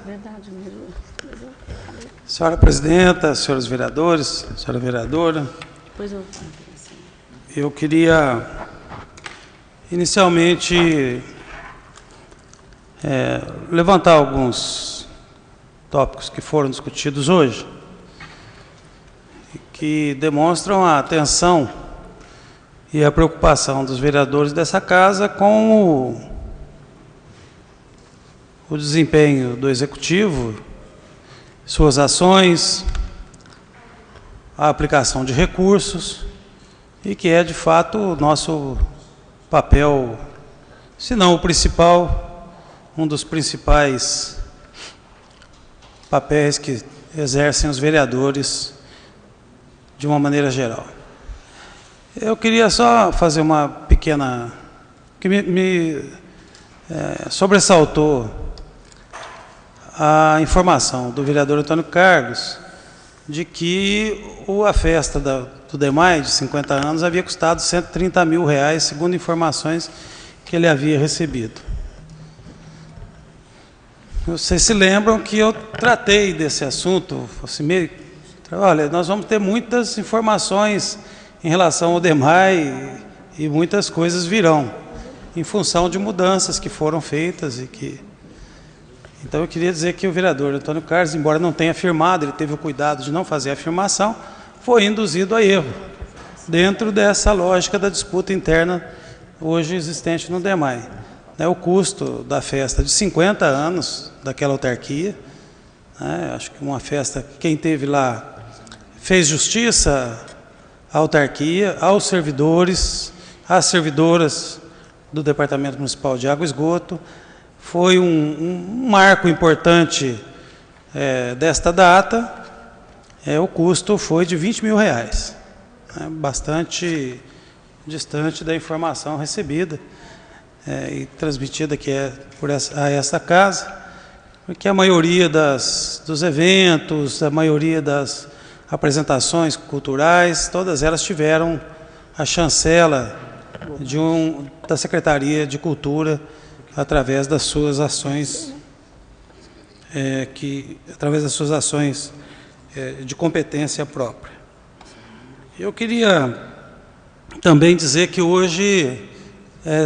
Verdade, Senhora presidenta, senhores vereadores, senhora vereadora, eu queria inicialmente levantar alguns tópicos que foram discutidos hoje, que demonstram a atenção e a preocupação dos vereadores dessa casa com o desempenho do Executivo, suas ações, a aplicação de recursos, e que é, de fato, o nosso papel, se não o principal, um dos principais papéis que exercem os vereadores de uma maneira geral. Eu queria só fazer uma pequena... que me sobressaltou a informação do vereador Antônio Carlos de que a festa do DEMAI, de 50 anos, havia custado R$130 mil, segundo informações que ele havia recebido. Vocês se lembram que eu tratei desse assunto, assim, olha, nós vamos ter muitas informações em relação ao DEMAI e muitas coisas virão, em função de mudanças que foram feitas e que... Então, eu queria dizer que o vereador Antônio Carlos, embora não tenha afirmado, ele teve o cuidado de não fazer a afirmação, foi induzido a erro, dentro dessa lógica da disputa interna hoje existente no DEMAI. O custo da festa de 50 anos daquela autarquia, acho que uma festa, quem teve lá fez justiça à autarquia, aos servidores, às servidoras do Departamento Municipal de Água e Esgoto. Foi um marco importante desta data. O custo foi de R$20 mil, bastante distante da informação recebida e transmitida aqui a essa casa, porque a maioria dos eventos, a maioria das apresentações culturais, todas elas tiveram a chancela da Secretaria de Cultura através das suas ações de competência própria. Eu queria também dizer que hoje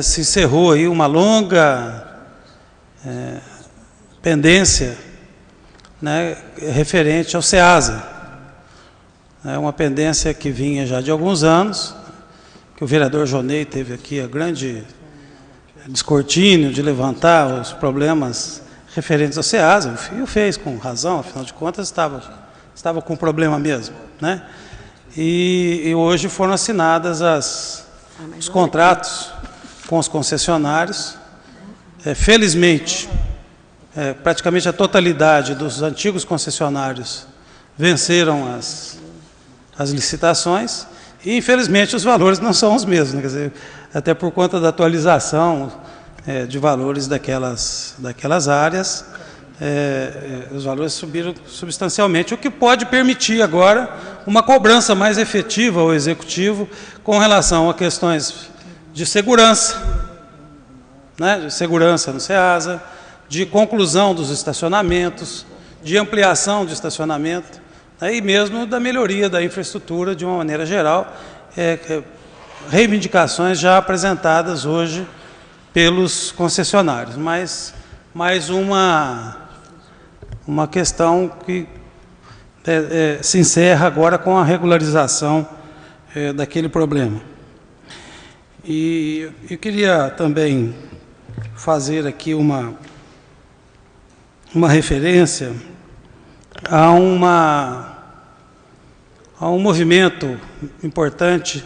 se encerrou aí uma longa pendência, referente ao SEASA. É uma pendência que vinha já de alguns anos, que o vereador Jonei teve aqui a grande descortínio de levantar os problemas referentes ao SEASA, e o fez com razão, afinal de contas estava com problema mesmo, E hoje foram assinadas os contratos com os concessionários. Felizmente, praticamente a totalidade dos antigos concessionários venceram as licitações, e infelizmente os valores não são os mesmos, quer dizer, até por conta da atualização de valores daquelas áreas, os valores subiram substancialmente, o que pode permitir agora uma cobrança mais efetiva ao Executivo com relação a questões de segurança, de segurança no SEASA, de conclusão dos estacionamentos, de ampliação de estacionamento, e mesmo da melhoria da infraestrutura de uma maneira geral, reivindicações já apresentadas hoje pelos concessionários, mas mais uma questão que se encerra agora com a regularização daquele problema. E eu queria também fazer aqui uma referência a um movimento importante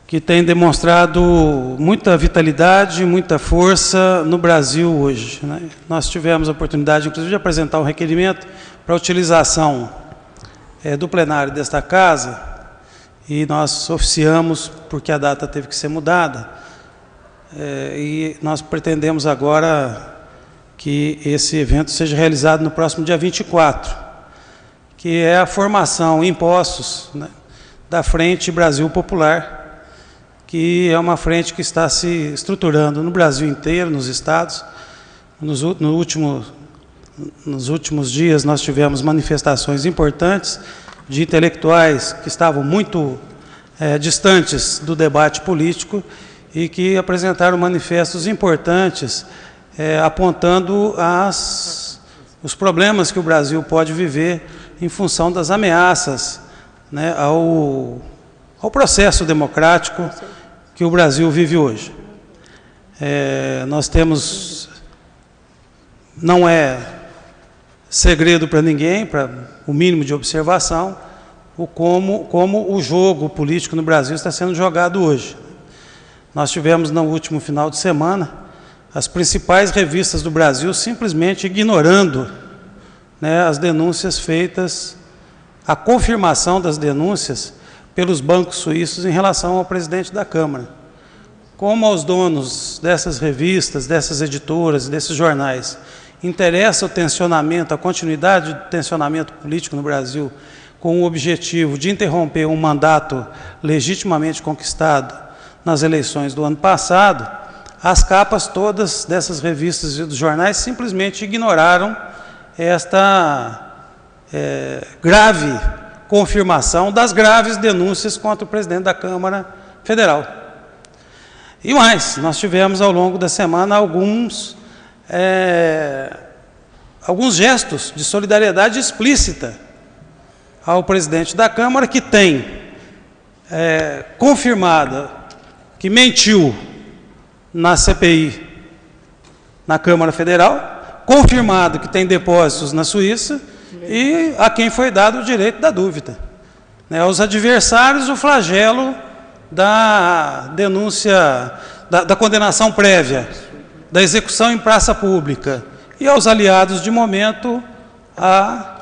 que tem demonstrado muita vitalidade, muita força no Brasil hoje. Nós tivemos a oportunidade, inclusive, de apresentar um requerimento para a utilização do plenário desta casa, e nós oficiamos, porque a data teve que ser mudada, e nós pretendemos agora que esse evento seja realizado no próximo dia 24, que é a formação em Poços, da Frente Brasil Popular, que é uma frente que está se estruturando no Brasil inteiro, nos estados. No último Nos últimos dias nós tivemos manifestações importantes de intelectuais que estavam muito distantes do debate político e que apresentaram manifestos importantes apontando os problemas que o Brasil pode viver em função das ameaças, né, ao processo democrático que o Brasil vive hoje. Nós temos, não é segredo para ninguém, para o mínimo de observação, como o jogo político no Brasil está sendo jogado hoje. Nós tivemos no último final de semana as principais revistas do Brasil simplesmente ignorando, né, as denúncias feitas, a confirmação das denúncias pelos bancos suíços em relação ao presidente da Câmara. Como aos donos dessas revistas, dessas editoras, desses jornais, interessa o tensionamento, a continuidade do tensionamento político no Brasil, com o objetivo de interromper um mandato legitimamente conquistado nas eleições do ano passado, as capas todas dessas revistas e dos jornais simplesmente ignoraram esta grave confirmação das graves denúncias contra o presidente da Câmara Federal. E mais, nós tivemos ao longo da semana alguns gestos de solidariedade explícita ao presidente da Câmara, que tem confirmado que mentiu na CPI na Câmara Federal, confirmado que tem depósitos na Suíça e a quem foi dado o direito da dúvida. Aos adversários, o flagelo da denúncia, da condenação prévia, da execução em praça pública, e aos aliados, de momento, a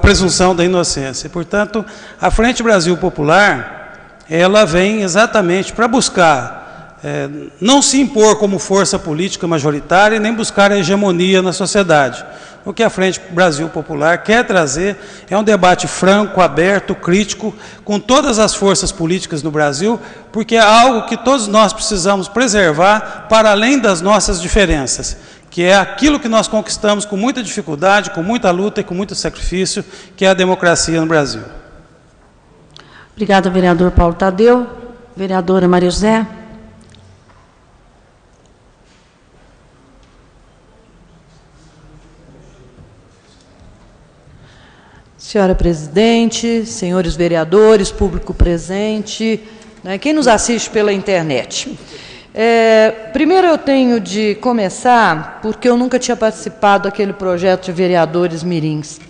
presunção da inocência. Portanto, a Frente Brasil Popular, ela vem exatamente para buscar não se impor como força política majoritária e nem buscar a hegemonia na sociedade. O que a Frente Brasil Popular quer trazer é um debate franco, aberto, crítico, com todas as forças políticas no Brasil, porque é algo que todos nós precisamos preservar para além das nossas diferenças, que é aquilo que nós conquistamos com muita dificuldade, com muita luta e com muito sacrifício, que é a democracia no Brasil. Obrigada, vereador Paulo Tadeu. Vereadora Maria José. Senhora presidente, senhores vereadores, público presente, né, quem nos assiste pela internet. Primeiro eu tenho de começar porque eu nunca tinha participado daquele projeto de vereadores mirins.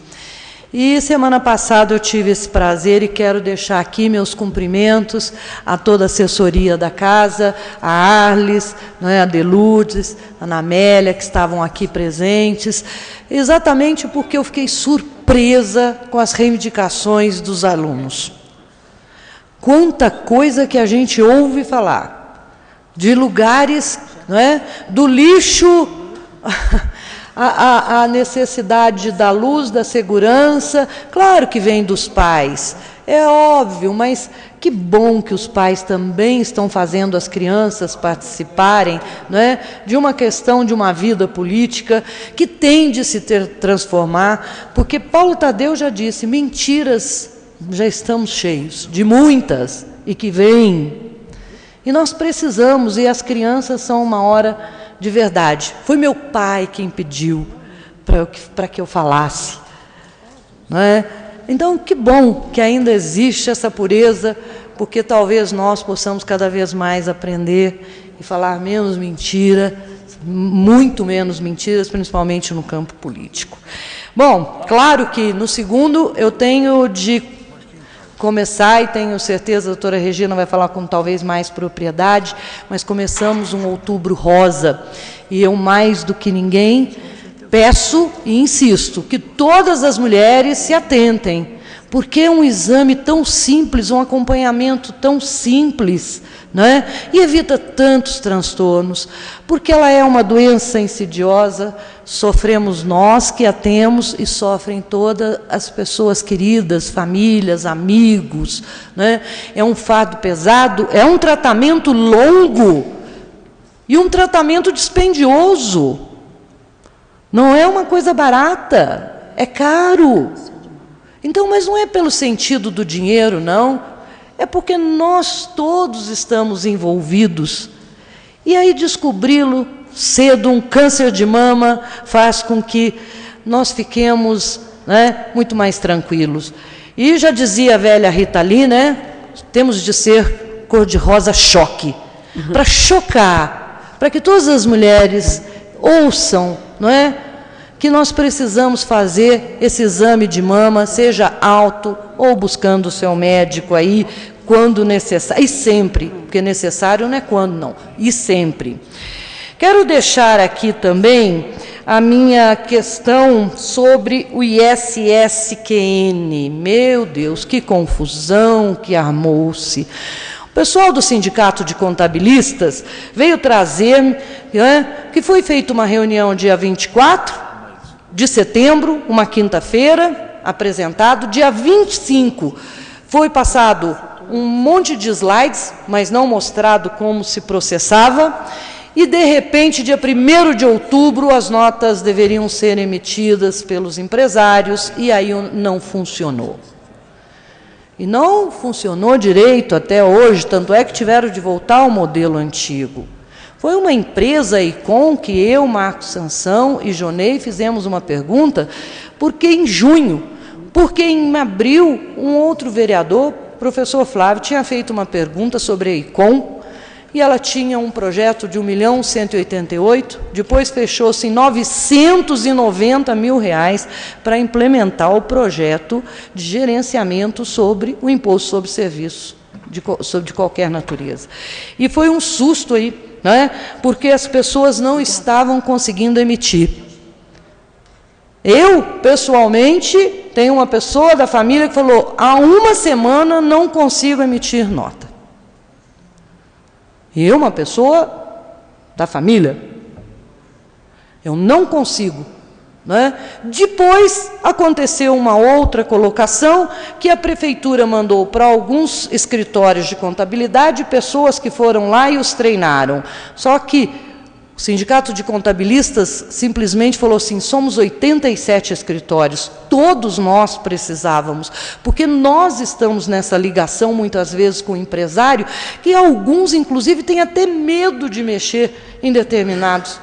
E semana passada eu tive esse prazer e quero deixar aqui meus cumprimentos a toda a assessoria da casa, a Arles, né, a Delourdes, a Ana Amélia, que estavam aqui presentes, exatamente porque eu fiquei surpresa com as reivindicações dos alunos. Quanta coisa que a gente ouve falar, de lugares, não é, do lixo... A necessidade da luz, da segurança, claro que vem dos pais, é óbvio, mas que bom que os pais também estão fazendo as crianças participarem, não é, de uma questão de uma vida política que tem de se transformar, porque Paulo Tadeu já disse, mentiras já estamos cheios, de muitas, e que vêm. E nós precisamos, e as crianças são uma hora... de verdade, foi meu pai quem pediu para que eu falasse. Não é? Então, que bom que ainda existe essa pureza, porque talvez nós possamos cada vez mais aprender e falar menos mentira, muito menos mentiras, principalmente no campo político. Bom, claro que no segundo eu tenho de começar, e tenho certeza, a doutora Regina vai falar com talvez mais propriedade, mas começamos um outubro rosa, e eu mais do que ninguém peço e insisto que todas as mulheres se atentem, porque é um exame tão simples, um acompanhamento tão simples, não é? E evita tantos transtornos, porque ela é uma doença insidiosa, sofremos nós que a temos e sofrem todas as pessoas queridas, famílias, amigos, não é? É um fardo pesado, é um tratamento longo, E um tratamento dispendioso. Não é uma coisa barata, é caro. Então, mas não é pelo sentido do dinheiro, não. É porque nós todos estamos envolvidos. E aí descobri-lo cedo, um câncer de mama, faz com que nós fiquemos, né, muito mais tranquilos. E já dizia a velha Rita Lee, né, temos de ser cor-de-rosa choque, para chocar, para que todas as mulheres ouçam, não é, que nós precisamos fazer esse exame de mama, seja alto ou buscando o seu médico aí, quando necessário, e sempre, porque necessário não é quando, não, e sempre. Quero deixar aqui também a minha questão sobre o ISSQN. Meu Deus, que confusão que armou-se. O pessoal do Sindicato de Contabilistas veio trazer, né, que foi feita uma reunião dia 24 de setembro, uma quinta-feira, apresentado. Dia 25 foi passado um monte de slides, mas não mostrado como se processava. E, de repente, dia 1º de outubro, as notas deveriam ser emitidas pelos empresários, e aí não funcionou. E não funcionou direito até hoje, tanto é que tiveram de voltar ao modelo antigo. Foi uma empresa, Icon, que eu, Marcos Sansão e Jonei fizemos uma pergunta, porque em junho, porque em abril, um outro vereador, professor Flávio, tinha feito uma pergunta sobre a Icon, e ela tinha um projeto de R$1.188.000, depois fechou-se em R$990.000 para implementar o projeto de gerenciamento sobre o imposto sobre serviço, de qualquer natureza. E foi um susto aí, né, porque as pessoas não estavam conseguindo emitir. Eu, pessoalmente, tenho uma pessoa da família que falou, há uma semana não consigo emitir nota. E eu, uma pessoa da família, eu não consigo, né? Depois aconteceu uma outra colocação que a prefeitura mandou para alguns escritórios de contabilidade pessoas que foram lá e os treinaram. Só que o Sindicato de Contabilistas simplesmente falou assim, somos 87 escritórios, todos nós precisávamos, porque nós estamos nessa ligação, muitas vezes, com o empresário, que alguns, inclusive, têm até medo de mexer em determinados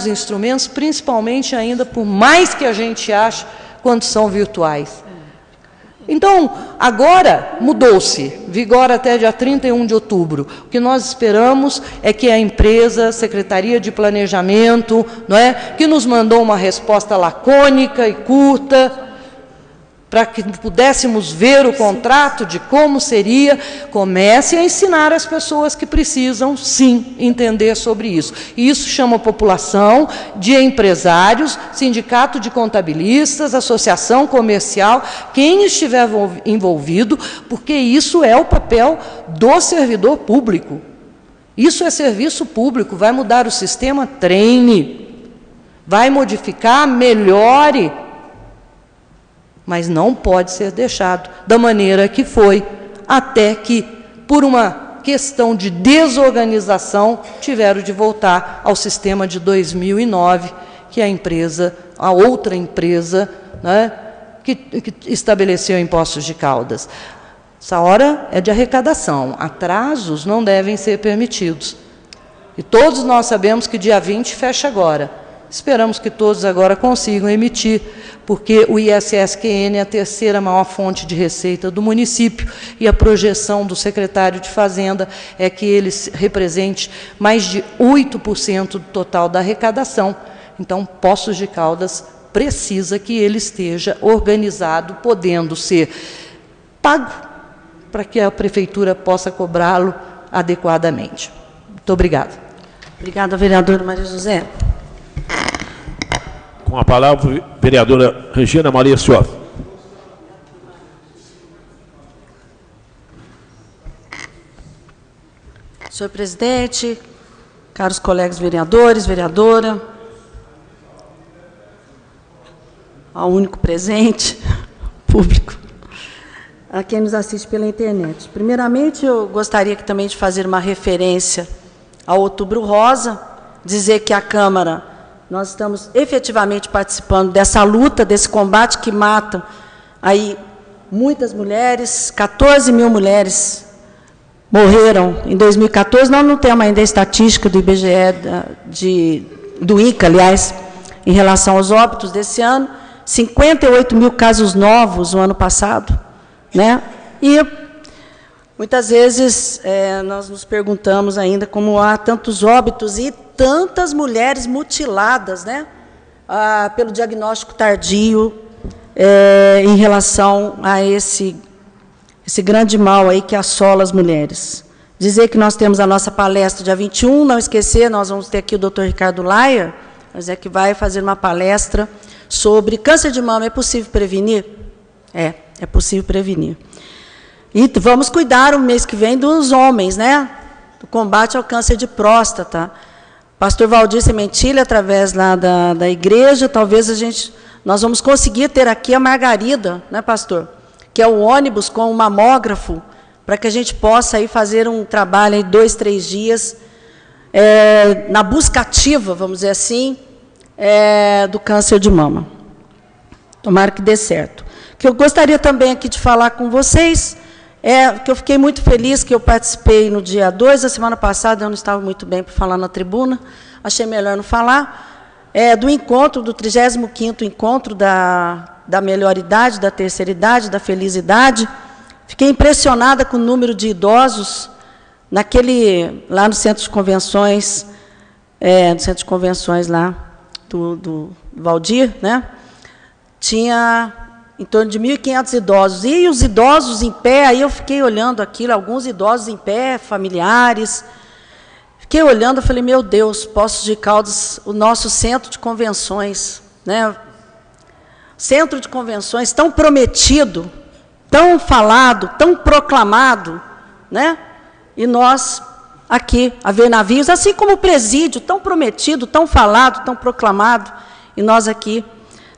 instrumentos, principalmente ainda, por mais que a gente ache, quando são virtuais. Então, agora mudou-se, vigora até dia 31 de outubro. O que nós esperamos é que a empresa, Secretaria de Planejamento, não é, que nos mandou uma resposta lacônica e curta, para que pudéssemos ver o contrato de como seria, comece a ensinar as pessoas que precisam, sim, entender sobre isso. E isso chama a população de empresários, sindicato de contabilistas, associação comercial, quem estiver envolvido, porque isso é o papel do servidor público. Isso é serviço público, vai mudar o sistema, treine, vai modificar, melhore, mas não pode ser deixado da maneira que foi, até que, por uma questão de desorganização, tiveram de voltar ao sistema de 2009, que a outra empresa, né, que estabeleceu impostos de Caldas. Essa hora é de arrecadação, atrasos não devem ser permitidos. E todos nós sabemos que dia 20 fecha agora. Esperamos que todos agora consigam emitir, porque o ISSQN é a terceira maior fonte de receita do município e a projeção do secretário de Fazenda é que ele represente mais de 8% do total da arrecadação. Então, Poços de Caldas precisa que ele esteja organizado, podendo ser pago, para que a prefeitura possa cobrá-lo adequadamente. Muito obrigada. Obrigada, vereadora Maria José. Com a palavra, vereadora Regina Maria Sioff. Senhor presidente, caros colegas vereadores, vereadora, ao único presente, público, a quem nos assiste pela internet. Primeiramente, eu gostaria também de fazer uma referência ao Outubro Rosa, dizer que a Câmara, nós estamos efetivamente participando dessa luta, desse combate que mata aí muitas mulheres, 14 mil mulheres morreram em 2014, nós não temos ainda a estatística do IBGE, do INCA, aliás, em relação aos óbitos desse ano, 58 mil casos novos no ano passado, né? E muitas vezes nós nos perguntamos ainda como há tantos óbitos e tantas mulheres mutiladas, né? Pelo diagnóstico tardio, em relação a esse grande mal aí que assola as mulheres. Dizer que nós temos a nossa palestra dia 21, não esquecer, nós vamos ter aqui o Dr. Ricardo Layer, mas que vai fazer uma palestra sobre câncer de mama. É possível prevenir? É possível prevenir. E vamos cuidar o mês que vem dos homens, né? Do combate ao câncer de próstata. Pastor Valdir Sementilha, através lá da igreja, talvez nós vamos conseguir ter aqui a Margarida, né, pastor? Que é o ônibus com o mamógrafo, para que a gente possa aí fazer um trabalho aí 2, 3 dias, na busca ativa, vamos dizer assim, do câncer de mama. Tomara que dê certo. O que eu gostaria também aqui de falar com vocês que eu fiquei muito feliz que eu participei no dia 2 da semana passada, eu não estava muito bem para falar na tribuna, achei melhor não falar, do encontro, do 35º encontro da melhor idade, da terceira idade, da feliz idade. Fiquei impressionada com o número de idosos, lá no centro de convenções, lá do Valdir, né? Tinha em torno de 1.500 idosos. E os idosos em pé, aí eu fiquei olhando aquilo, alguns idosos em pé, familiares. Fiquei olhando, eu falei, meu Deus, Poços de Caldas, o nosso centro de convenções, né? Centro de convenções tão prometido, tão falado, tão proclamado, né? E nós aqui, a ver navios, assim como o presídio, tão prometido, tão falado, tão proclamado, e nós aqui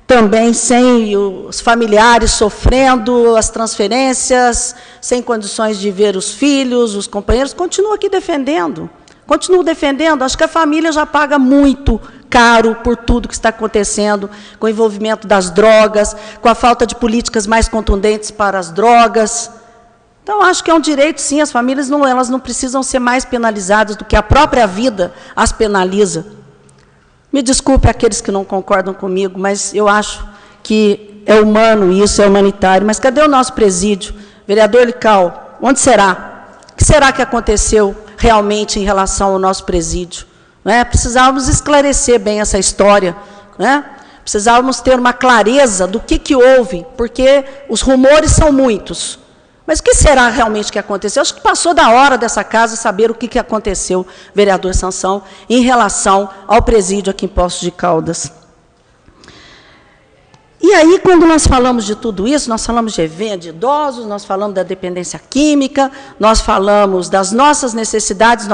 também sem os familiares sofrendo as transferências, sem condições de ver os filhos, os companheiros, continuo aqui defendendo. Continuo defendendo. Acho que a família já paga muito caro por tudo que está acontecendo, com o envolvimento das drogas, com a falta de políticas mais contundentes para as drogas. Então, acho que é um direito, sim, as famílias elas não precisam ser mais penalizadas do que a própria vida as penaliza. Me desculpe aqueles que não concordam comigo, mas eu acho que é humano isso, é humanitário. Mas cadê o nosso presídio? Vereador Lical, onde será? O que será que aconteceu realmente em relação ao nosso presídio? Precisávamos esclarecer bem essa história, né? Precisávamos ter uma clareza do que houve, porque os rumores são muitos. Mas o que será realmente que aconteceu? Acho que passou da hora dessa casa saber o que aconteceu, vereador Sansão, em relação ao presídio aqui em Poços de Caldas. E aí, quando nós falamos de tudo isso, nós falamos de evento de idosos, nós falamos da dependência química, nós falamos das nossas necessidades,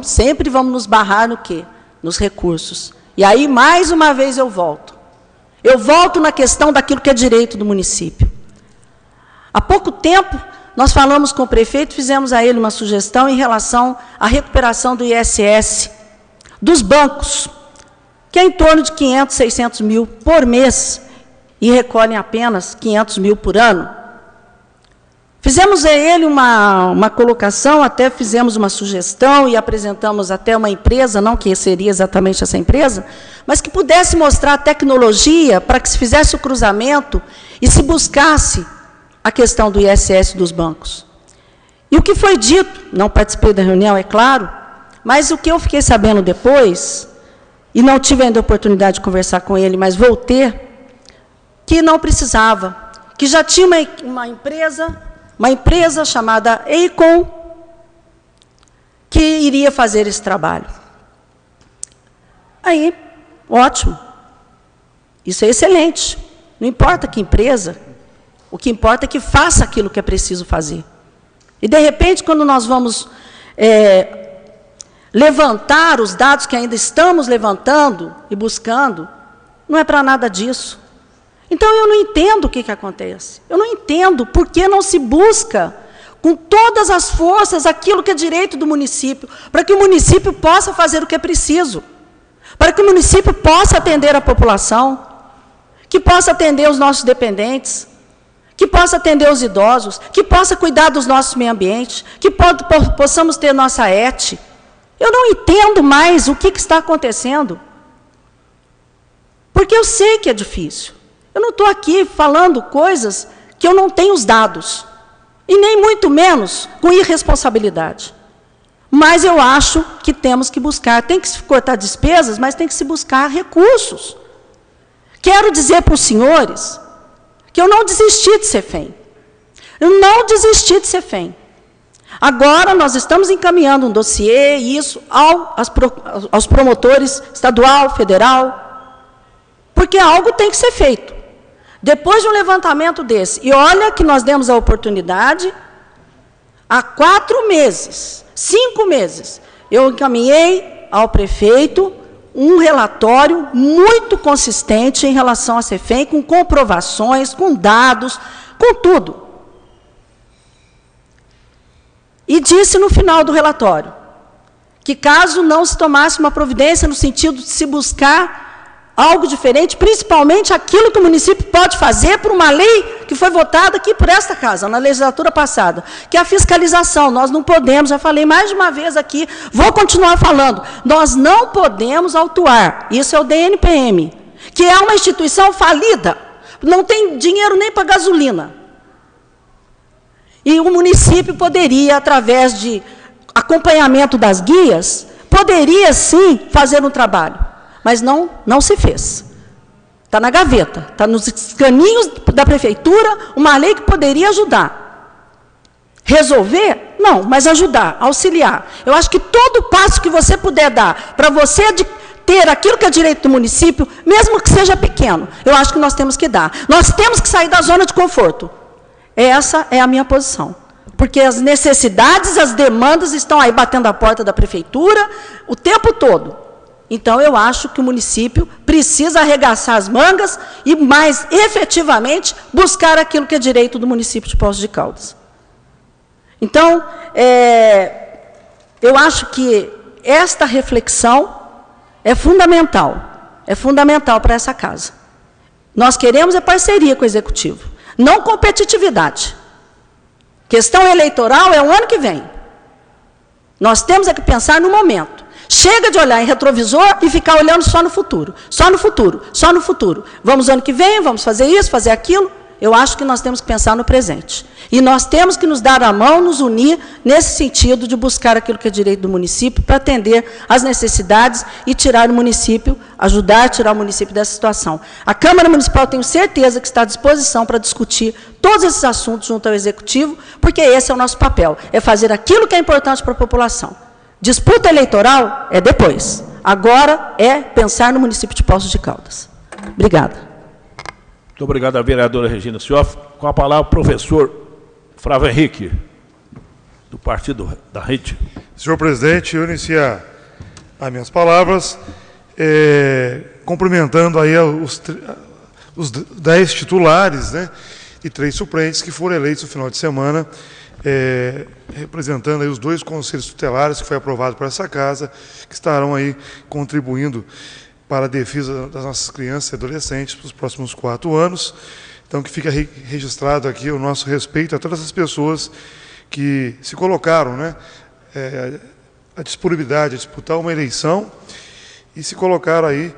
sempre vamos nos barrar no quê? Nos recursos. E aí, mais uma vez, eu volto. Eu volto na questão daquilo que é direito do município. Há pouco tempo, nós falamos com o prefeito, fizemos a ele uma sugestão em relação à recuperação do ISS dos bancos, que é em torno de 500, 600 mil por mês, e recolhem apenas 500 mil por ano. Fizemos a ele uma colocação, até fizemos uma sugestão e apresentamos até uma empresa, não que seria exatamente essa empresa, mas que pudesse mostrar a tecnologia para que se fizesse o cruzamento e se buscasse a questão do ISS dos bancos. E o que foi dito, não participei da reunião, é claro, mas o que eu fiquei sabendo depois, e não tive ainda a oportunidade de conversar com ele, mas vou ter, que não precisava, que já tinha uma empresa chamada Eicon, que iria fazer esse trabalho. Aí, ótimo, isso é excelente, não importa que empresa, o que importa é que faça aquilo que é preciso fazer. E, de repente, quando nós vamos levantar os dados que ainda estamos levantando e buscando, não é para nada disso. Então, eu não entendo o que acontece. Eu não entendo por que não se busca, com todas as forças, aquilo que é direito do município, para que o município possa fazer o que é preciso, para que o município possa atender a população, que possa atender os nossos dependentes, que possa atender os idosos, que possa cuidar dos nossos meio ambientes, que possamos ter nossa ET. Eu não entendo mais o que está acontecendo, porque eu sei que é difícil. Eu não estou aqui falando coisas que eu não tenho os dados, e nem muito menos com irresponsabilidade. Mas eu acho que temos que buscar, tem que se cortar despesas, mas tem que se buscar recursos. Quero dizer para os senhores que eu não desisti de Cefem. Eu não desisti de Cefem. Agora nós estamos encaminhando um dossiê, isso, aos promotores estadual, federal, porque algo tem que ser feito. Depois de um levantamento desse, e olha que nós demos a oportunidade, há 4 meses, 5 meses, eu encaminhei ao prefeito um relatório muito consistente em relação à Cefem, com comprovações, com dados, com tudo. E disse no final do relatório que, caso não se tomasse uma providência no sentido de se buscar algo diferente, principalmente aquilo que o município pode fazer por uma lei que foi votada aqui por esta casa, na legislatura passada, que é a fiscalização. Nós não podemos, já falei mais de uma vez aqui, vou continuar falando, nós não podemos autuar, isso é o DNPM, que é uma instituição falida, não tem dinheiro nem para gasolina. E o município poderia, através de acompanhamento das guias, poderia sim fazer um trabalho. Mas não se fez. Está na gaveta, está nos caninhos da prefeitura, uma lei que poderia ajudar. Resolver? Não, mas ajudar, auxiliar. Eu acho que todo passo que você puder dar para você ter aquilo que é direito do município, mesmo que seja pequeno, eu acho que nós temos que dar. Nós temos que sair da zona de conforto. Essa é a minha posição. Porque as necessidades, as demandas estão aí batendo a porta da prefeitura o tempo todo. Então, eu acho que o município precisa arregaçar as mangas e, mais efetivamente, buscar aquilo que é direito do município de Poços de Caldas. Então, eu acho que esta reflexão é fundamental para essa casa. Nós queremos parceria com o Executivo, não competitividade. Questão eleitoral é o ano que vem. Nós temos que pensar no momento. Chega de olhar em retrovisor e ficar olhando só no futuro. Só no futuro, só no futuro. Vamos ano que vem, vamos fazer isso, fazer aquilo. Eu acho que nós temos que pensar no presente. E nós temos que nos dar a mão, nos unir nesse sentido de buscar aquilo que é direito do município para atender às necessidades e tirar o município, ajudar a tirar o município dessa situação. A Câmara Municipal, tenho certeza que está à disposição para discutir todos esses assuntos junto ao Executivo, porque esse é o nosso papel, é fazer aquilo que é importante para a população. Disputa eleitoral é depois. Agora é pensar no município de Poços de Caldas. Obrigada. Muito obrigado à vereadora Regina Sioff. Com a palavra, o professor Flávio Henrique, do Partido da Rede. Senhor presidente, eu inicio as minhas palavras cumprimentando aí os 10 titulares, né, e 3 suplentes que foram eleitos no final de semana, representando aí os 2 conselhos tutelares que foi aprovado por essa casa, que estarão aí contribuindo para a defesa das nossas crianças e adolescentes para os próximos 4 anos. Então, que fica registrado aqui o nosso respeito a todas as pessoas que se colocaram, né, a disponibilidade a disputar uma eleição e se colocaram aí,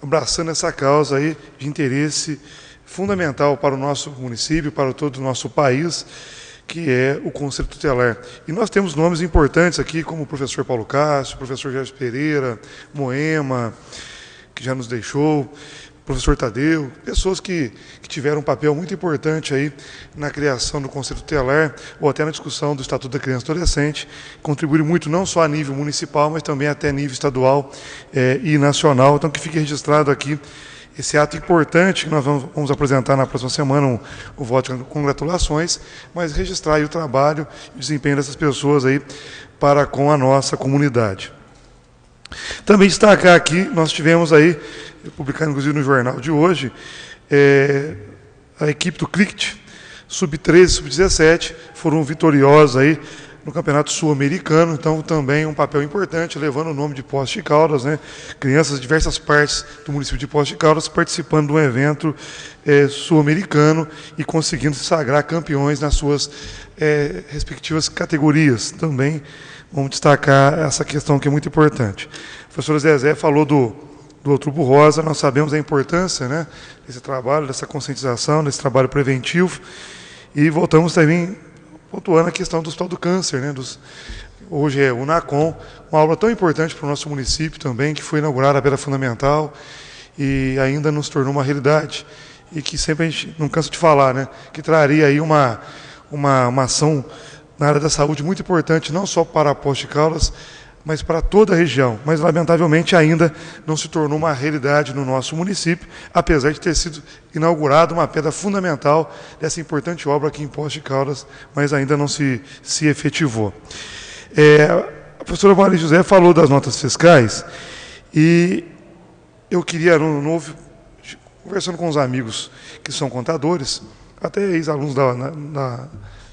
abraçando essa causa aí de interesse fundamental para o nosso município, para todo o nosso país, que é o Conselho Tutelar. E nós temos nomes importantes aqui, como o professor Paulo Cássio, o professor Jorge Pereira, Moema, que já nos deixou, o professor Tadeu, pessoas que tiveram um papel muito importante aí na criação do Conselho Tutelar, ou até na discussão do Estatuto da Criança e Adolescente, contribuíram muito não só a nível municipal, mas também até a nível estadual e nacional. Então, que fique registrado aqui esse ato importante que nós vamos apresentar na próxima semana, o voto de congratulações, mas registrar aí o trabalho e o desempenho dessas pessoas aí para com a nossa comunidade. Também destacar aqui, nós tivemos aí, publicado inclusive no jornal de hoje, a equipe do CLICT, sub-13, sub-17, foram vitoriosos aí no Campeonato Sul-Americano, então também um papel importante, levando o nome de Poços de Caldas, né? Crianças de diversas partes do município de Poços de Caldas participando de um evento sul-americano e conseguindo se sagrar campeões nas suas respectivas categorias. Também vamos destacar essa questão que é muito importante. A professora Zezé falou do Outubro Rosa, nós sabemos a importância, né, desse trabalho, dessa conscientização, desse trabalho preventivo, e voltamos também pontuando a questão do Hospital do Câncer, né, hoje é o NACOM, uma aula tão importante para o nosso município também, que foi inaugurada a Beira Fundamental e ainda não se tornou uma realidade, e que sempre a gente não cansa de falar, né, que traria aí uma ação na área da saúde muito importante, não só para Poços de Caldas, mas para toda a região. Mas, lamentavelmente, ainda não se tornou uma realidade no nosso município, apesar de ter sido inaugurada uma pedra fundamental dessa importante obra aqui em Poços de Caldas, mas ainda não se efetivou. A professora Maria José falou das notas fiscais, e eu queria, conversando com os amigos que são contadores, até ex-alunos da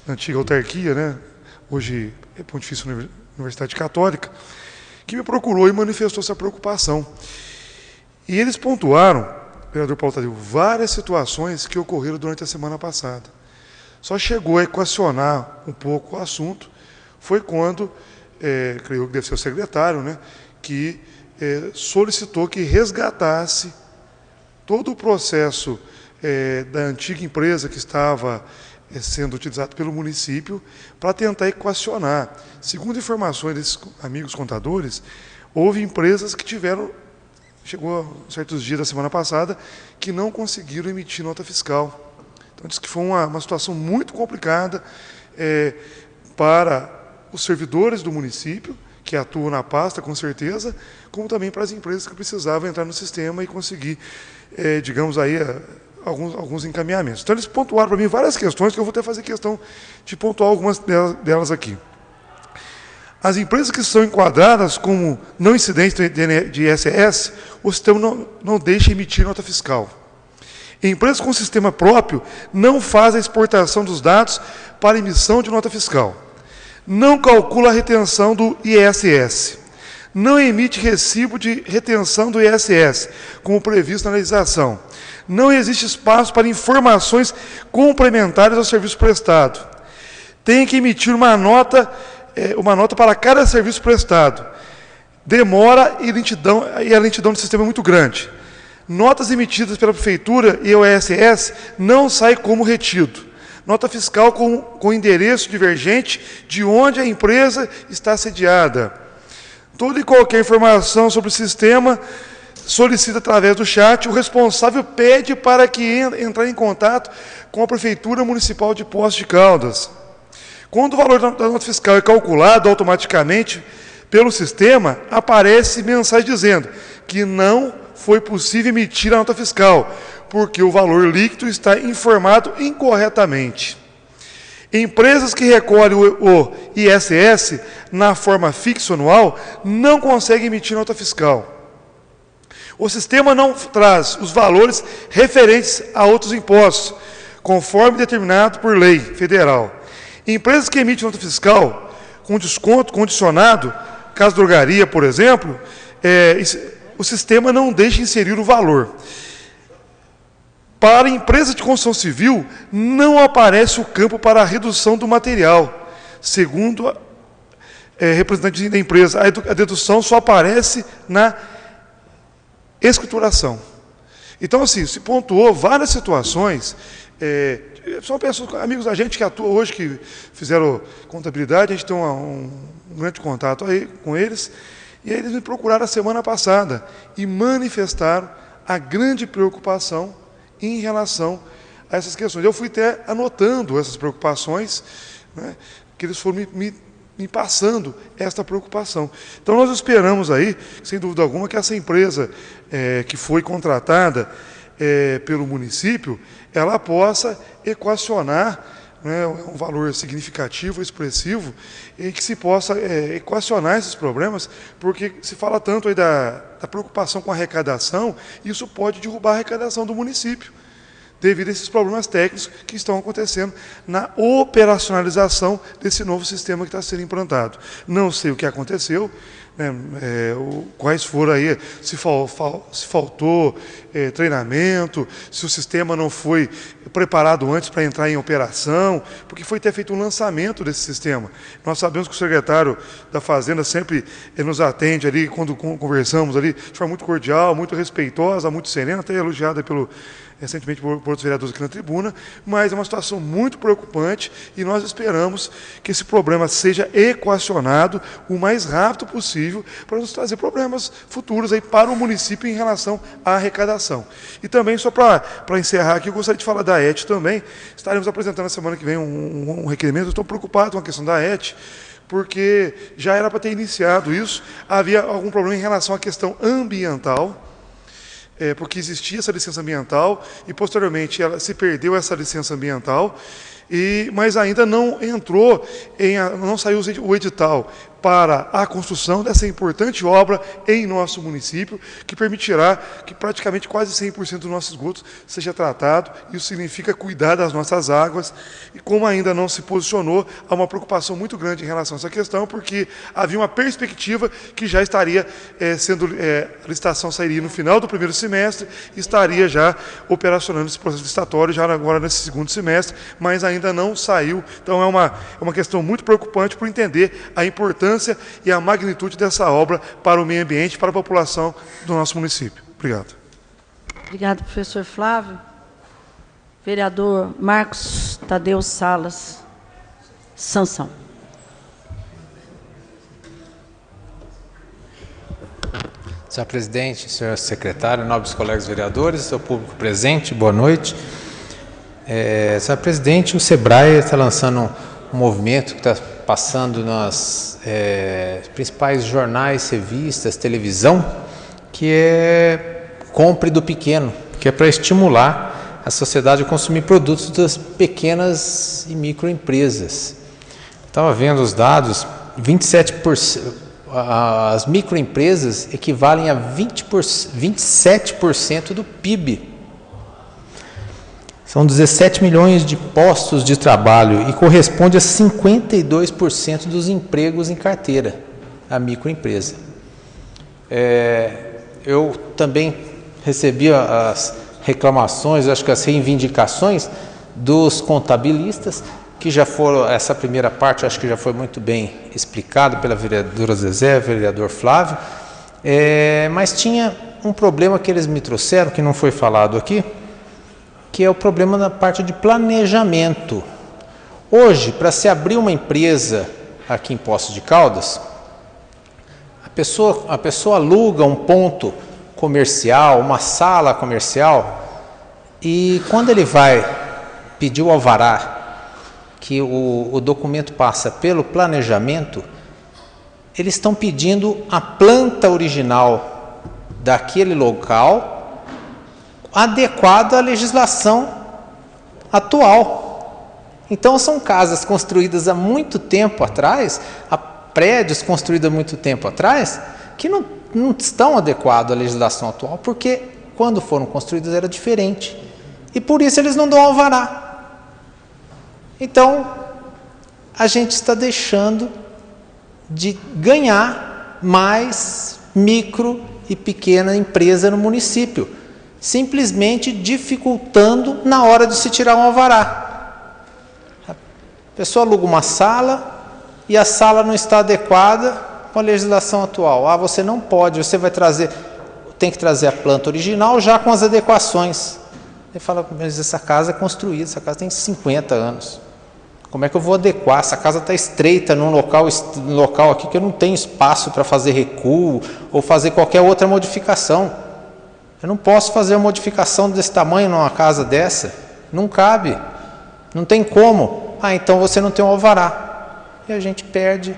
antiga autarquia, né, hoje é Pontifícia Universidade Católica, que me procurou e manifestou essa preocupação. E eles pontuaram, vereador Paulo Tadeu, várias situações que ocorreram durante a semana passada. Só chegou a equacionar um pouco o assunto, foi quando, creio que deve ser o secretário, né, que solicitou que resgatasse todo o processo da antiga empresa que estava sendo utilizado pelo município para tentar equacionar. Segundo informações desses amigos contadores, houve empresas que chegou certos dias da semana passada, que não conseguiram emitir nota fiscal. Então, diz que foi uma situação muito complicada para os servidores do município, que atuam na pasta, com certeza, como também para as empresas que precisavam entrar no sistema e conseguir, digamos aí, alguns encaminhamentos. Então, eles pontuaram para mim várias questões, que eu vou até fazer questão de pontuar algumas delas aqui. As empresas que são enquadradas como não incidentes de ISS, o sistema não deixa emitir nota fiscal. Empresas com sistema próprio não fazem a exportação dos dados para emissão de nota fiscal. Não calcula a retenção do ISS. Não emite recibo de retenção do ISS, como previsto na legislação. Não existe espaço para informações complementares ao serviço prestado. Tem que emitir uma nota para cada serviço prestado. Demora e a lentidão do sistema é muito grande. Notas emitidas pela Prefeitura e o ISS não saem como retido. Nota fiscal com endereço divergente de onde a empresa está sediada. Toda e qualquer informação sobre o sistema solicita através do chat, o responsável pede para que entrar em contato com a Prefeitura Municipal de Poços de Caldas. Quando o valor da nota fiscal é calculado automaticamente pelo sistema, aparece mensagem dizendo que não foi possível emitir a nota fiscal, porque o valor líquido está informado incorretamente. Empresas que recolhem o ISS na forma fixa anual não conseguem emitir nota fiscal. O sistema não traz os valores referentes a outros impostos, conforme determinado por lei federal. Empresas que emitem nota fiscal com desconto condicionado, caso drogaria, por exemplo, o sistema não deixa inserir o valor. Para empresa de construção civil, não aparece o campo para a redução do material. Segundo representante da empresa, a dedução só aparece na escrituração. Então, assim, se pontuou várias situações, são pessoas, amigos da gente que atuam hoje, que fizeram contabilidade, a gente tem um grande contato aí com eles, e aí eles me procuraram a semana passada e manifestaram a grande preocupação em relação a essas questões. Eu fui até anotando essas preocupações, né, que eles foram me passando esta preocupação. Então, nós esperamos aí, sem dúvida alguma, que essa empresa que foi contratada pelo município, ela possa equacionar, né, um valor significativo, expressivo, e que se possa equacionar esses problemas, porque se fala tanto aí da preocupação com a arrecadação, isso pode derrubar a arrecadação do município. devido a esses problemas técnicos que estão acontecendo na operacionalização desse novo sistema que está sendo implantado. Não sei o que aconteceu, né, quais foram aí, se faltou treinamento, se o sistema não foi preparado antes para entrar em operação, porque foi ter feito um lançamento desse sistema. Nós sabemos que o secretário da Fazenda sempre nos atende ali, quando conversamos ali, de forma muito cordial, muito respeitosa, muito serena, até elogiada recentemente por outros vereadores aqui na tribuna, mas é uma situação muito preocupante e nós esperamos que esse problema seja equacionado o mais rápido possível para nos trazer problemas futuros aí para o município em relação à arrecadação. E também, só para encerrar aqui, eu gostaria de falar da ET também. Estaremos apresentando na semana que vem um requerimento. Eu estou preocupado com a questão da ET, porque já era para ter iniciado isso, havia algum problema em relação à questão ambiental, porque existia essa licença ambiental e, posteriormente, se perdeu essa licença ambiental, mas ainda não entrou, não saiu o edital para a construção dessa importante obra em nosso município, que permitirá que praticamente quase 100% do nosso esgoto seja tratado. Isso significa cuidar das nossas águas. E como ainda não se posicionou, há uma preocupação muito grande em relação a essa questão, porque havia uma perspectiva que já estaria a licitação sairia no final do primeiro semestre e estaria já operacionando esse processo licitatório já agora nesse segundo semestre, mas ainda não saiu. Então é uma questão muito preocupante por entender a importância e a magnitude dessa obra para o meio ambiente e para a população do nosso município. Obrigado. Obrigado, professor Flávio. Vereador Marcos Tadeu Salas Sansão. Senhor presidente, senhor secretário, nobres colegas vereadores, seu público presente, boa noite. Senhor presidente, o SEBRAE está lançando um movimento que está passando nas principais jornais, revistas, televisão, que é Compre do Pequeno, que é para estimular a sociedade a consumir produtos das pequenas e microempresas. Estava vendo os dados, 27%, as microempresas equivalem a 27% do PIB. São 17 milhões de postos de trabalho e corresponde a 52% dos empregos em carteira, a microempresa. Eu também recebi as reclamações, acho que as reivindicações dos contabilistas, que já foram, essa primeira parte acho que já foi muito bem explicado pela vereadora Zezé, vereador Flávio, mas tinha um problema que eles me trouxeram, que não foi falado aqui, que é o problema na parte de planejamento. Hoje, para se abrir uma empresa aqui em Poços de Caldas, a pessoa aluga um ponto comercial, uma sala comercial, e quando ele vai pedir o alvará, que o documento passa pelo planejamento, eles estão pedindo a planta original daquele local, adequado à legislação atual. Então são casas construídas há muito tempo atrás, prédios construídos há muito tempo atrás, que não estão adequados à legislação atual, porque quando foram construídos era diferente. E por isso eles não dão alvará. Então, a gente está deixando de ganhar mais micro e pequena empresa no município, simplesmente dificultando na hora de se tirar um alvará. A pessoa aluga uma sala e a sala não está adequada com a legislação atual. Você não pode, tem que trazer a planta original já com as adequações. Ele fala, mas essa casa é construída, essa casa tem 50 anos. Como é que eu vou adequar? Essa casa está estreita num local aqui que eu não tenho espaço para fazer recuo ou fazer qualquer outra modificação. Eu não posso fazer uma modificação desse tamanho numa casa dessa. Não cabe. Não tem como. Então você não tem um alvará. E a gente perde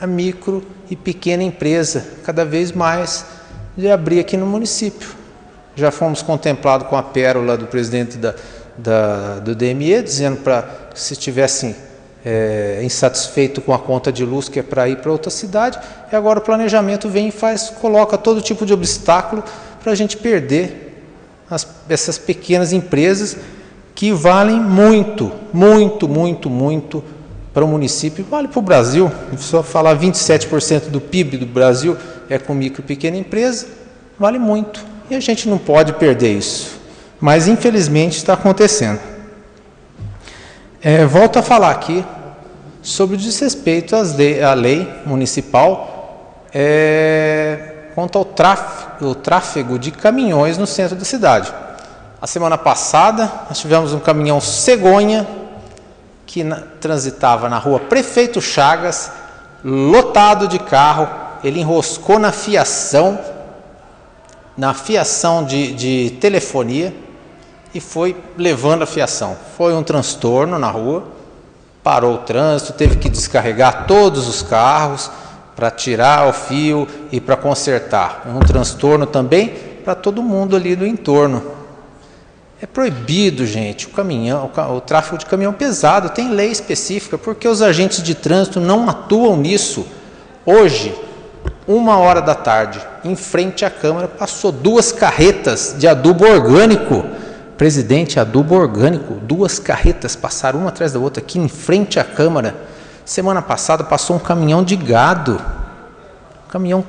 a micro e pequena empresa, cada vez mais, de abrir aqui no município. Já fomos contemplados com a pérola do presidente do DME, dizendo para se estivessem insatisfeito com a conta de luz, que é para ir para outra cidade, e agora o planejamento vem e coloca todo tipo de obstáculo para a gente perder essas pequenas empresas que valem muito, muito, muito, muito para o município, vale para o Brasil. Só falar 27% do PIB do Brasil é com micro e pequena empresa, vale muito. E a gente não pode perder isso. Mas, infelizmente, está acontecendo. Volto a falar aqui sobre o desrespeito à lei municipal quanto ao tráfego de caminhões no centro da cidade. A semana passada, nós tivemos um caminhão cegonha que transitava na rua Prefeito Chagas, lotado de carro. Ele enroscou na fiação de telefonia e foi levando a fiação. Foi um transtorno na rua, parou o trânsito, teve que descarregar todos os carros para tirar o fio e para consertar. Um transtorno também para todo mundo ali do entorno. É proibido, gente, o tráfego de caminhão pesado, tem lei específica, porque os agentes de trânsito não atuam nisso. Hoje, 1h da tarde, em frente à Câmara, passou 2 carretas de adubo orgânico. Presidente, adubo orgânico, 2 carretas passaram uma atrás da outra aqui em frente à Câmara. Semana passada passou um caminhão de gado, caminhão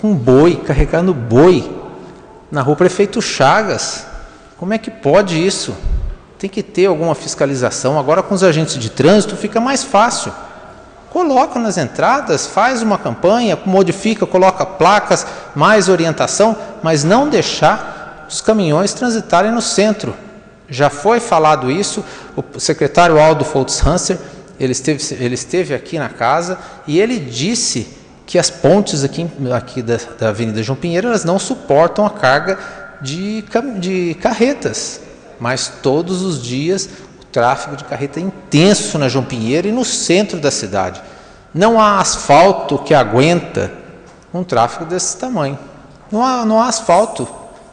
com boi, carregando boi, na rua Prefeito Chagas. Como é que pode isso? Tem que ter alguma fiscalização. Agora, com os agentes de trânsito, fica mais fácil. Coloca nas entradas, faz uma campanha, modifica, coloca placas, mais orientação, mas não deixar os caminhões transitarem no centro. Já foi falado isso, o secretário Aldo Foltz-Hanser, ele esteve aqui na casa e ele disse que as pontes aqui da Avenida João Pinheiro, elas não suportam a carga de carretas, mas todos os dias o tráfego de carreta é intenso na João Pinheiro e no centro da cidade. Não há asfalto que aguenta um tráfego desse tamanho. Não há asfalto.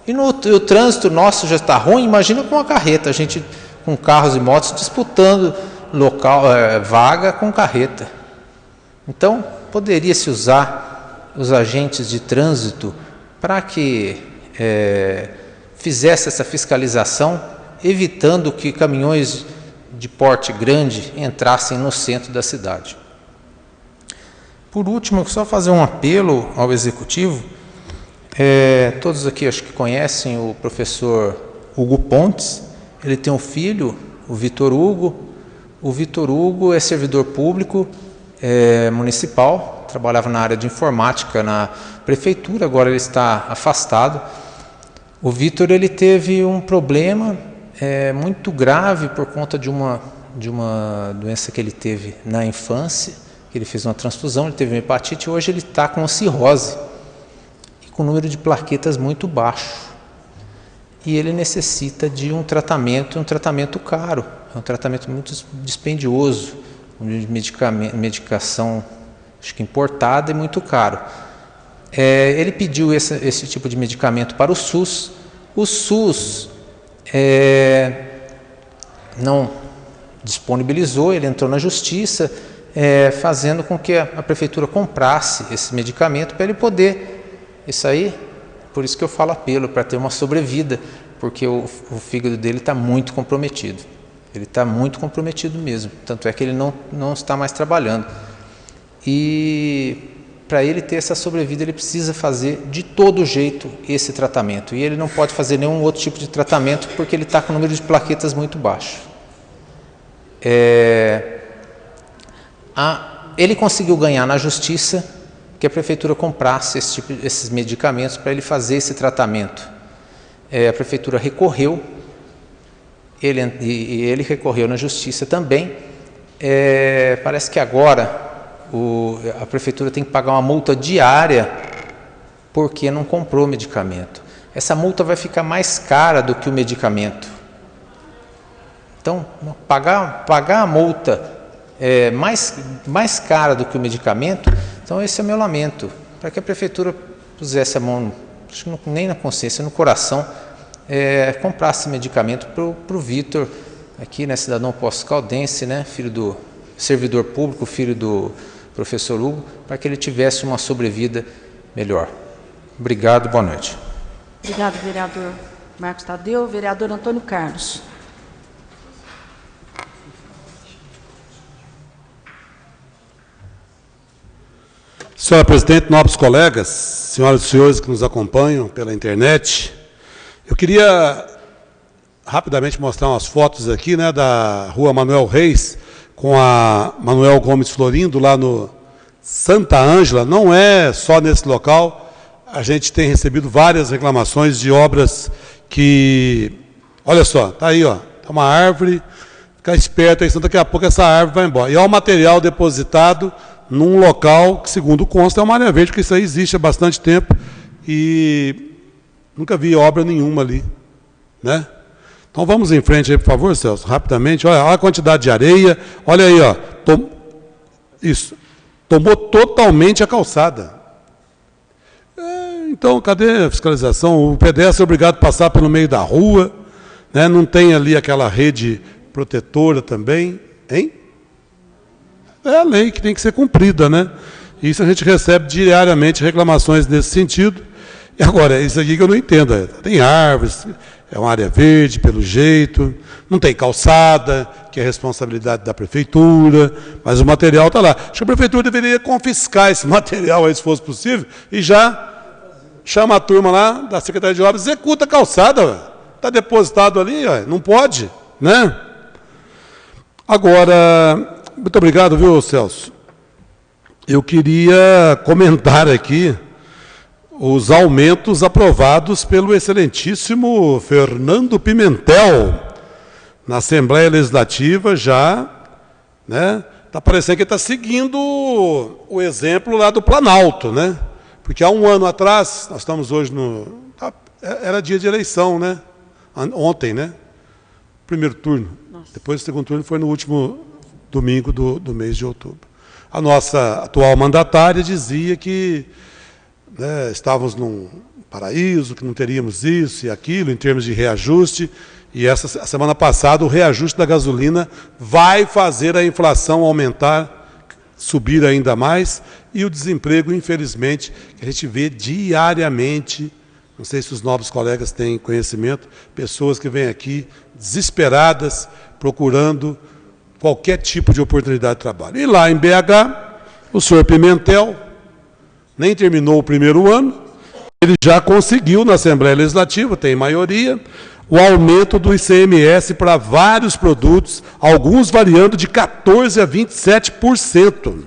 E o trânsito nosso já está ruim, imagina com uma carreta, a gente com carros e motos disputando vaga com carreta. Então, poderia-se usar os agentes de trânsito para que fizesse essa fiscalização, evitando que caminhões de porte grande entrassem no centro da cidade. Por último, só fazer um apelo ao Executivo. Todos aqui acho que conhecem o professor Hugo Pontes. Ele tem um filho, o Vitor Hugo. O Vitor Hugo é servidor público municipal, trabalhava na área de informática na prefeitura, agora ele está afastado. O Vitor, ele teve um problema muito grave por conta de uma doença que ele teve na infância, que ele fez uma transfusão, ele teve uma hepatite e hoje ele está com cirrose e com um número de plaquetas muito baixo. E ele necessita de um tratamento caro, é um tratamento muito dispendioso, de medicação acho que importada e muito caro. Ele pediu esse tipo de medicamento para o SUS. O SUS não disponibilizou, ele entrou na justiça, fazendo com que a prefeitura comprasse esse medicamento para ele poder, por isso que eu falo apelo, para ter uma sobrevida, porque o fígado dele está muito comprometido. Ele está muito comprometido mesmo, tanto é que ele não está mais trabalhando. E para ele ter essa sobrevida, ele precisa fazer de todo jeito esse tratamento. E ele não pode fazer nenhum outro tipo de tratamento porque ele está com o número de plaquetas muito baixo. Ele conseguiu ganhar na justiça que a prefeitura comprasse esses medicamentos para ele fazer esse tratamento. A prefeitura recorreu, ele recorreu na justiça também. Parece que agora a prefeitura tem que pagar uma multa diária porque não comprou o medicamento. Essa multa vai ficar mais cara do que o medicamento. Então, pagar a multa mais cara do que o medicamento, então esse é o meu lamento, para que a prefeitura pusesse a mão, acho que nem na consciência, no coração, comprasse medicamento para o Vitor, aqui, né, cidadão poço-caldense, né, filho do servidor público, filho do professor Hugo, para que ele tivesse uma sobrevida melhor. Obrigado, boa noite. Obrigado, vereador. Marcos Tadeu, vereador Antônio Carlos. Senhora presidente, nobres colegas, senhoras e senhores que nos acompanham pela internet, eu queria rapidamente mostrar umas fotos aqui, né, da Rua Manuel Reis, com a Manuel Gomes Florindo, lá no Santa Ângela. Não é só nesse local, a gente tem recebido várias reclamações de obras que, olha só, está aí, ó, tá uma árvore, fica esperto aí, senão daqui a pouco essa árvore vai embora. E é o material depositado num local que, segundo consta, é uma área verde, porque isso aí existe há bastante tempo e nunca vi obra nenhuma ali, né? Então vamos em frente aí, por favor, Celso, rapidamente. Olha a quantidade de areia, olha aí, ó, isso, tomou totalmente a calçada. Então, cadê a fiscalização? O pedestre é obrigado a passar pelo meio da rua, né? Não tem ali aquela rede protetora também, hein? É a lei que tem que ser cumprida, né? Isso a gente recebe diariamente reclamações nesse sentido. E agora, isso aqui que eu não entendo. Tem árvores, é uma área verde, pelo jeito, não tem calçada, que é responsabilidade da prefeitura, mas o material está lá. Acho que a prefeitura deveria confiscar esse material aí, se fosse possível, e já chama a turma lá da Secretaria de Obras, executa a calçada, está depositado ali, ó, não pode, né? Agora, muito obrigado, viu, Celso? Eu queria comentar aqui os aumentos aprovados pelo excelentíssimo Fernando Pimentel na Assembleia Legislativa já, né? Está parecendo que ele está seguindo o exemplo lá do Planalto, né? Porque há um ano atrás, nós estamos hoje no... Era dia de eleição, né? Ontem, né? Primeiro turno. Nossa. Depois o segundo turno foi no último domingo do mês de outubro. A nossa atual mandatária dizia que, né, estávamos num paraíso, que não teríamos isso e aquilo, em termos de reajuste, e a semana passada o reajuste da gasolina vai fazer a inflação aumentar, subir ainda mais, e o desemprego, infelizmente, que a gente vê diariamente, não sei se os nobres colegas têm conhecimento, pessoas que vêm aqui desesperadas, procurando qualquer tipo de oportunidade de trabalho. E lá em BH, o senhor Pimentel nem terminou o primeiro ano, ele já conseguiu na Assembleia Legislativa, tem maioria, o aumento do ICMS para vários produtos, alguns variando de 14% a 27%.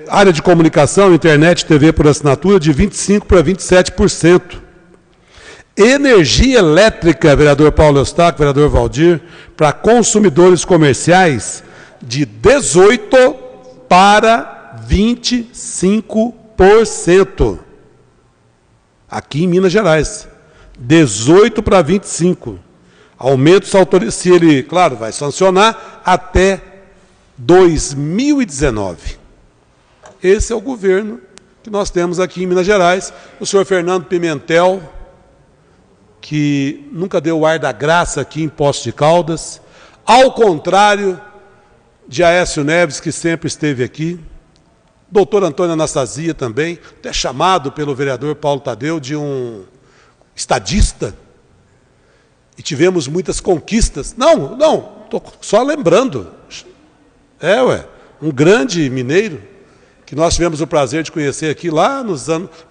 Área de comunicação, internet, TV por assinatura, de 25% para 27%. Energia elétrica, vereador Paulo Eustáquio, vereador Valdir, para consumidores comerciais, de 18% para 25%. Aqui em Minas Gerais. 18% para 25%. Aumento, se ele, claro, vai sancionar até 2019. Esse é o governo que nós temos aqui em Minas Gerais. O senhor Fernando Pimentel, que nunca deu o ar da graça aqui em Poços de Caldas, ao contrário de Aécio Neves, que sempre esteve aqui, doutor Antônio Anastasia também, até chamado pelo vereador Paulo Tadeu de um estadista, e tivemos muitas conquistas. Não, estou só lembrando. Um grande mineiro, que nós tivemos o prazer de conhecer aqui lá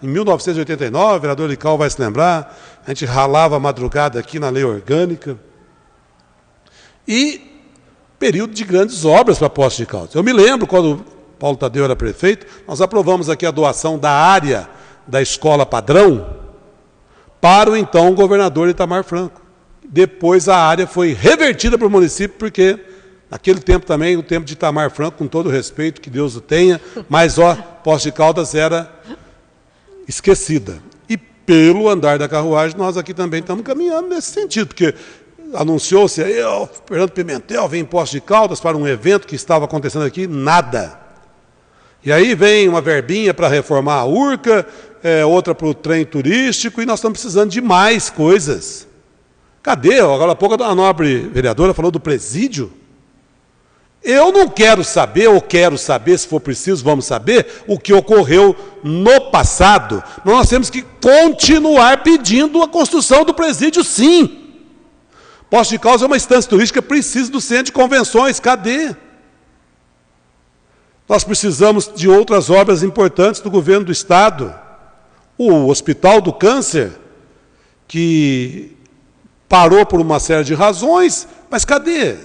em 1989, o vereador Lical vai se lembrar, a gente ralava a madrugada aqui na lei orgânica. E período de grandes obras para Poços de Caldas. Eu me lembro, quando Paulo Tadeu era prefeito, nós aprovamos aqui a doação da área da escola padrão para o então governador Itamar Franco. Depois a área foi revertida para o município, porque naquele tempo também, o tempo de Itamar Franco, com todo o respeito, que Deus o tenha, mas Poços de Caldas era esquecida. E pelo andar da carruagem, nós aqui também estamos caminhando nesse sentido, porque anunciou-se aí, o Fernando Pimentel vem em Poços de Caldas para um evento que estava acontecendo aqui, nada. E aí vem uma verbinha para reformar a Urca, outra para o trem turístico, e nós estamos precisando de mais coisas. Cadê? Agora há pouco a nobre vereadora falou do presídio. Eu não quero saber, ou quero saber, se for preciso, vamos saber, o que ocorreu no passado. Nós temos que continuar pedindo a construção do presídio, sim. Poços de Caldas é uma instância turística, precisa do centro de convenções, cadê? Nós precisamos de outras obras importantes do governo do Estado. O Hospital do Câncer, que parou por uma série de razões, mas cadê?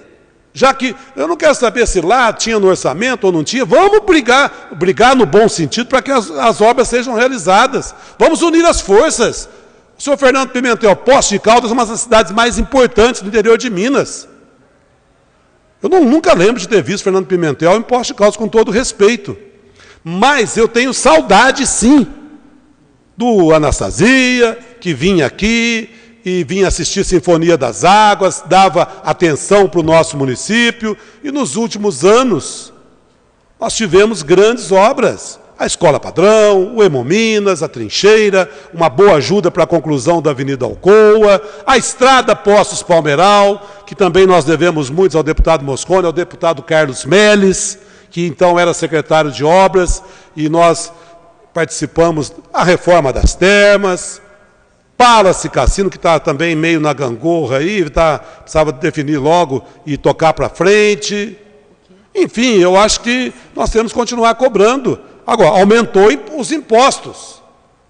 Já que eu não quero saber se lá tinha no orçamento ou não tinha, vamos brigar no bom sentido para que as obras sejam realizadas. Vamos unir as forças. O senhor Fernando Pimentel, Poços de Caldas é uma das cidades mais importantes do interior de Minas. Eu nunca lembro de ter visto Fernando Pimentel em Poços de Caldas, com todo respeito. Mas eu tenho saudade, sim, do Anastasia, que vinha aqui e vinha assistir a Sinfonia das Águas, dava atenção para o nosso município. E nos últimos anos, nós tivemos grandes obras. A Escola Padrão, o Hemominas, a Trincheira, uma boa ajuda para a conclusão da Avenida Alcoa, a Estrada Poços Palmeiral, que também nós devemos muito ao deputado Moscone, ao deputado Carlos Melles, que então era secretário de Obras, e nós participamos da reforma das termas, Palace Cassino, que está também meio na gangorra aí, precisava definir logo e tocar para frente. Enfim, eu acho que nós temos que continuar cobrando. Agora, aumentou os impostos.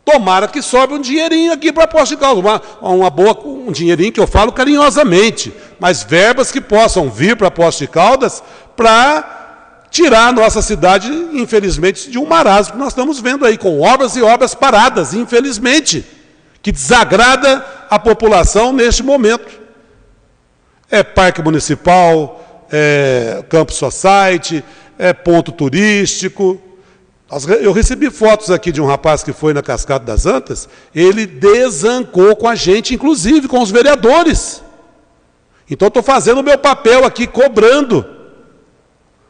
Tomara que sobe um dinheirinho aqui para Poços de Caldas, um dinheirinho que eu falo carinhosamente, mas verbas que possam vir para Poços de Caldas para tirar a nossa cidade, infelizmente, de um marasmo que nós estamos vendo aí, com obras e obras paradas, infelizmente, que desagrada a população neste momento. É parque municipal, é Campus Society, é ponto turístico. Eu recebi fotos aqui de um rapaz que foi na Cascata das Antas, ele desancou com a gente, inclusive com os vereadores. Então, estou fazendo o meu papel aqui, cobrando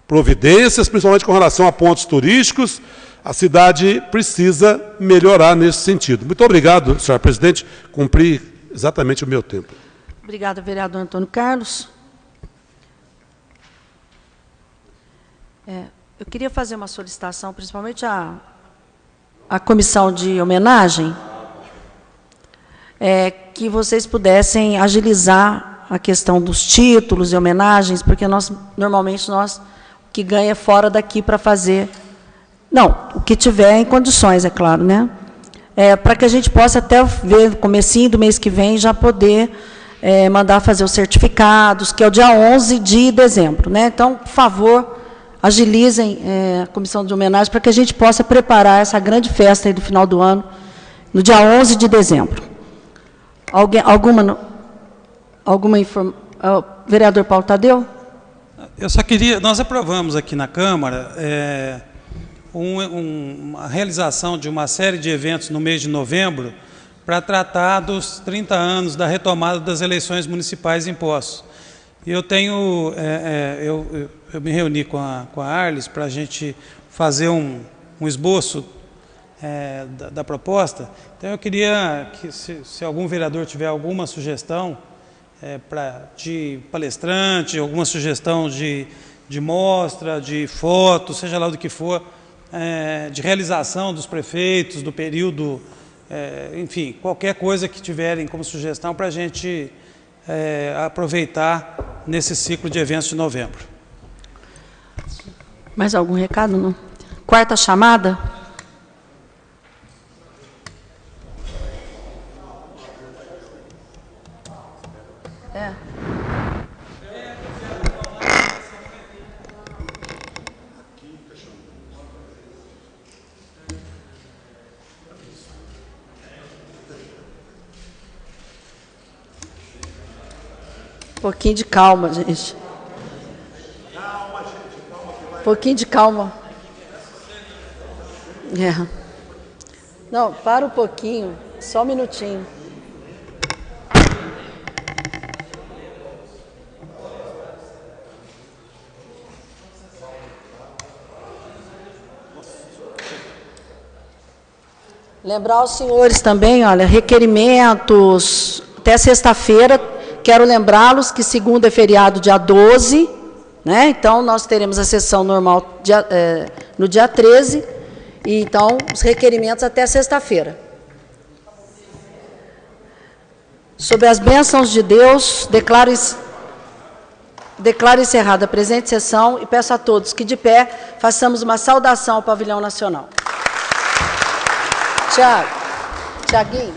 providências, principalmente com relação a pontos turísticos. A cidade precisa melhorar nesse sentido. Muito obrigado, senhor presidente. Cumpri exatamente o meu tempo. Obrigada, vereador Antônio Carlos. Eu queria fazer uma solicitação, principalmente à comissão de homenagem, que vocês pudessem agilizar a questão dos títulos e homenagens, porque normalmente o que ganha é fora daqui para fazer. Não, o que tiver em condições, é claro, né? Para que a gente possa até ver no comecinho do mês que vem já poder mandar fazer os certificados, que é o dia 11 de dezembro, né? Então, por favor, agilizem a comissão de homenagem para que a gente possa preparar essa grande festa aí do final do ano, no dia 11 de dezembro. Alguma informação? Vereador Paulo Tadeu? Eu só queria... Nós aprovamos aqui na Câmara a realização de uma série de eventos no mês de novembro para tratar dos 30 anos da retomada das eleições municipais em Poços. E eu tenho... eu me reuni com a Arles para a gente fazer um esboço da proposta. Então, eu queria que, se algum vereador tiver alguma sugestão de palestrante, alguma sugestão de mostra, de foto, seja lá do que for, de realização dos prefeitos, do período, enfim, qualquer coisa que tiverem como sugestão para a gente aproveitar nesse ciclo de eventos de novembro. Mais algum recado? Não? Quarta chamada. Um pouquinho de calma, gente. Um pouquinho de calma. Não, para um pouquinho, só um minutinho. Lembrar os senhores também, olha, requerimentos até sexta-feira. Quero lembrá-los que segunda é feriado, dia 12, né? Então, nós teremos a sessão normal no dia 13, e então os requerimentos até sexta-feira. Sob as bênçãos de Deus, declaro encerrada a presente sessão e peço a todos que, de pé, façamos uma saudação ao Pavilhão Nacional. Tiaguinho.